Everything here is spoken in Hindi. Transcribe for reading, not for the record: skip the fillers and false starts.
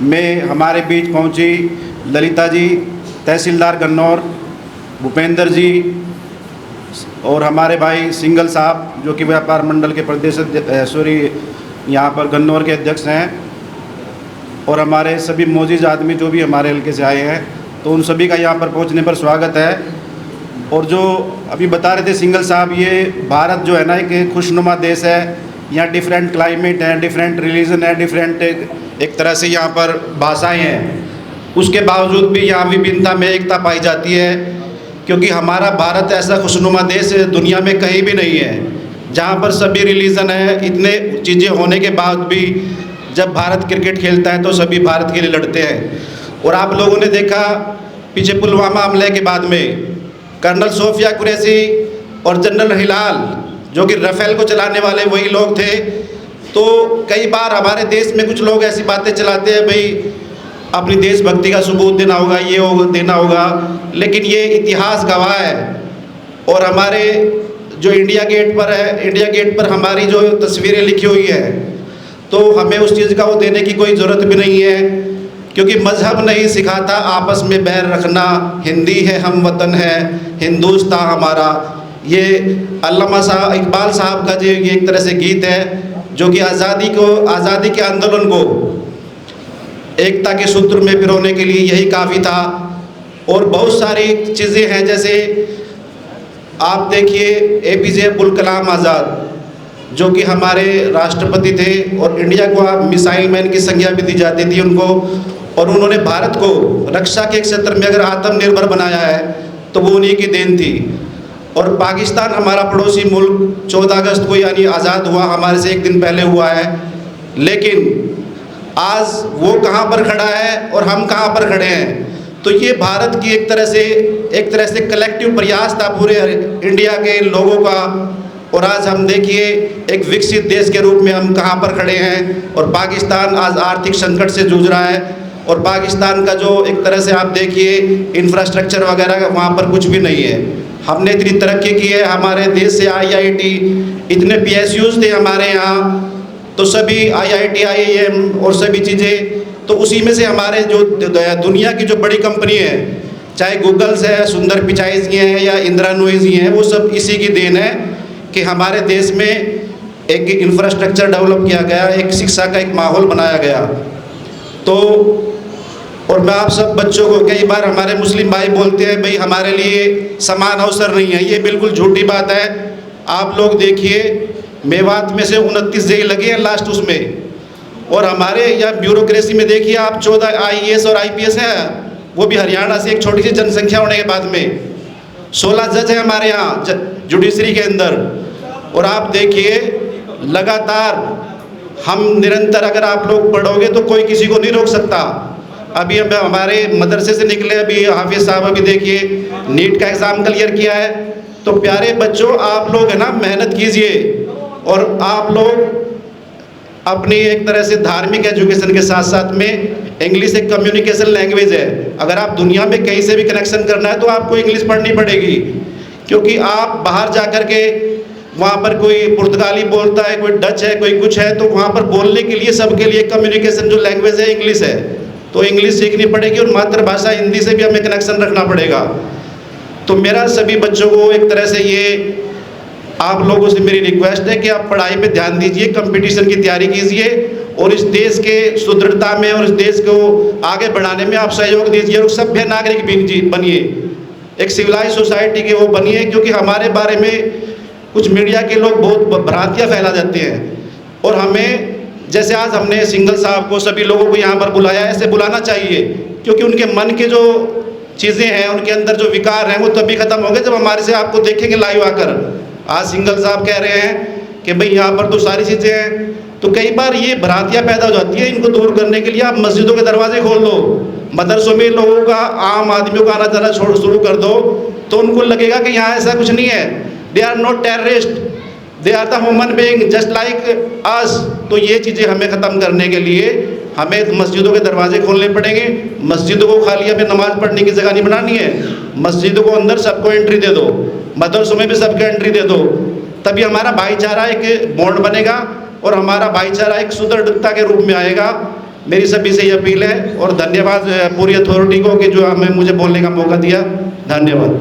में हमारे बीच पहुंची ललिता जी, तहसीलदार गन्नौर भूपेंद्र जी और हमारे भाई सिंगल साहब जो कि व्यापार मंडल के प्रदेश यहाँ पर गन्नौर के अध्यक्ष हैं, और हमारे सभी मोजीज आदमी जो भी हमारे हल्के से आए हैं, तो उन सभी का यहाँ पर पहुँचने पर स्वागत है। और जो अभी बता रहे थे सिंगल साहब, ये भारत जो है ना एक खुशनुमा देश है। यहाँ डिफरेंट क्लाइमेट है, डिफरेंट रिलीजन है, डिफरेंट एक तरह से यहाँ पर भाषाएं हैं। उसके बावजूद भी यहाँ विभिन्नता में एकता पाई जाती है, क्योंकि हमारा भारत ऐसा खुशनुमा देश दुनिया में कहीं भी नहीं है जहाँ पर सभी रिलीजन है। इतने चीज़ें होने के बाद भी जब भारत क्रिकेट खेलता है तो सभी भारत के लिए लड़ते हैं। और आप लोगों ने देखा पीछे पुलवामा हमले के बाद में कर्नल सोफिया कुरैशी और जनरल हिलाल जो कि राफेल को चलाने वाले वही लोग थे। तो कई बार हमारे देश में कुछ लोग ऐसी बातें चलाते हैं, भाई अपनी देशभक्ति का सबूत देना होगा, ये देना होगा, लेकिन ये इतिहास गवाह है। और हमारे जो इंडिया गेट पर है, इंडिया गेट पर हमारी जो तस्वीरें लिखी हुई है, तो हमें उस चीज़ का वो देने की कोई ज़रूरत भी नहीं है, क्योंकि मज़हब नहीं सिखाता आपस में बैर रखना। हिंदी है हम वतन है, हिंदुस्तान हमारा। ये अल्लामा साहब इकबाल साहब का जो ये एक तरह से गीत है जो कि आज़ादी के आंदोलन को एकता के सूत्र में पिरोने के लिए यही काफ़ी था। और बहुत सारी चीज़ें हैं, जैसे आप देखिए APJ अब्दुल कलाम आज़ाद जो कि हमारे राष्ट्रपति थे, और इंडिया को मिसाइल मैन की संज्ञा भी दी जाती थी उनको, और उन्होंने भारत को रक्षा के क्षेत्र में अगर आत्मनिर्भर बनाया है तो वो उन्हीं की देन थी। और पाकिस्तान हमारा पड़ोसी मुल्क 14 अगस्त को यानी आज़ाद हुआ, हमारे से एक दिन पहले हुआ है, लेकिन आज वो कहाँ पर खड़ा है और हम कहाँ पर खड़े हैं। तो ये भारत की एक तरह से कलेक्टिव प्रयास था पूरे इंडिया के लोगों का। और आज हम देखिए एक विकसित देश के रूप में हम कहाँ पर खड़े हैं, और पाकिस्तान आज आर्थिक संकट से जूझ रहा है। और पाकिस्तान का जो एक तरह से आप देखिए इंफ्रास्ट्रक्चर वगैरह वहाँ पर कुछ भी नहीं है। हमने इतनी तरक्की की है, हमारे देश से IIT इतने PSUs थे हमारे यहाँ, तो सभी IIT IIM और सभी चीज़ें, तो उसी में से हमारे जो दुनिया की जो बड़ी कंपनी है, चाहे गूगल्स है, सुंदर पिचाई जी हैं या इंदिरा नूइज जी हैं, वो सब इसी की देन है कि हमारे देश में एक इंफ्रास्ट्रक्चर डेवलप किया गया, एक शिक्षा का एक माहौल बनाया गया। तो और मैं आप सब बच्चों को, कई बार हमारे मुस्लिम भाई बोलते हैं भाई हमारे लिए समान अवसर नहीं है, ये बिल्कुल झूठी बात है। आप लोग देखिए मेवात में से 29 जेल लगे हैं लास्ट उसमें, और हमारे यहाँ ब्यूरोक्रेसी में देखिए आप 14 IAS और IPS हैं, वो भी हरियाणा से एक छोटी सी जनसंख्या होने के बाद में 16 जज हैं हमारे यहाँ जुडिशरी के अंदर। और आप देखिए लगातार हम निरंतर, अगर आप लोग पढ़ोगे तो कोई किसी को नहीं रोक सकता। अभी हम हमारे मदरसे से निकले, अभी हाफिज साहब अभी देखिए नीट का एग्ज़ाम क्लियर किया है। तो प्यारे बच्चों, आप लोग है ना मेहनत कीजिए, और आप लोग अपनी एक तरह से धार्मिक एजुकेशन के साथ साथ में इंग्लिश एक कम्युनिकेशन लैंग्वेज है। अगर आप दुनिया में कहीं से भी कनेक्शन करना है तो आपको इंग्लिश पढ़नी पड़ेगी, क्योंकि आप बाहर जा कर के वहाँ पर कोई पुर्तगाली बोलता है, कोई डच है, कोई कुछ है, तो वहाँ पर बोलने के लिए सबके लिए कम्युनिकेशन जो लैंग्वेज है इंग्लिश है, तो इंग्लिश सीखनी पड़ेगी। और मातृभाषा हिंदी से भी हमें कनेक्शन रखना पड़ेगा। तो मेरा सभी बच्चों को एक तरह से ये आप लोगों से मेरी रिक्वेस्ट है कि आप पढ़ाई पे ध्यान दीजिए, कंपटीशन की तैयारी कीजिए, और इस देश के सुदृढ़ता में और इस देश को आगे बढ़ाने में आप सहयोग दीजिए, और सभ्य नागरिक बनिए, एक सिविलाइज सोसाइटी के वो बनिए। क्योंकि हमारे बारे में कुछ मीडिया के लोग बहुत भ्रांतियाँ फैला देते हैं, और हमें जैसे आज हमने सिंगल साहब को, सभी लोगों को यहाँ पर बुलाया, ऐसे बुलाना चाहिए, क्योंकि उनके मन के जो चीज़ें हैं, उनके अंदर जो विकार हैं, वो तभी ख़त्म होंगे जब हमारे से आपको देखेंगे लाइव आकर। आज सिंगल साहब कह रहे हैं कि भाई यहाँ पर तो सारी चीज़ें हैं, तो कई बार ये भ्रांतियाँ पैदा हो जाती है। इनको दूर करने के लिए आप मस्जिदों के दरवाजे खोल दो, मदरसों में लोगों का, आम आदमियों का आना जाना शुरू कर दो, तो उनको लगेगा कि यहाँ ऐसा कुछ नहीं है। They are not terrorist, they are the human being just like us. तो ये चीज़ें हमें ख़त्म करने के लिए हमें मस्जिदों के दरवाजे खोलने पड़ेंगे। मस्जिदों को खाली हमें नमाज पढ़ने की जगह नहीं बनानी है, मस्जिदों को अंदर सबको एंट्री दे दो, मदरसों में भी सबको एंट्री दे दो, तभी हमारा भाईचारा एक बॉन्ड बनेगा और हमारा भाईचारा एक सुदृढ़ता के रूप में आएगा। मेरी सभी से ये अपील है और धन्यवाद पूरी अथॉरिटी को कि जो हमें मुझे बोलने का मौका दिया। धन्यवाद।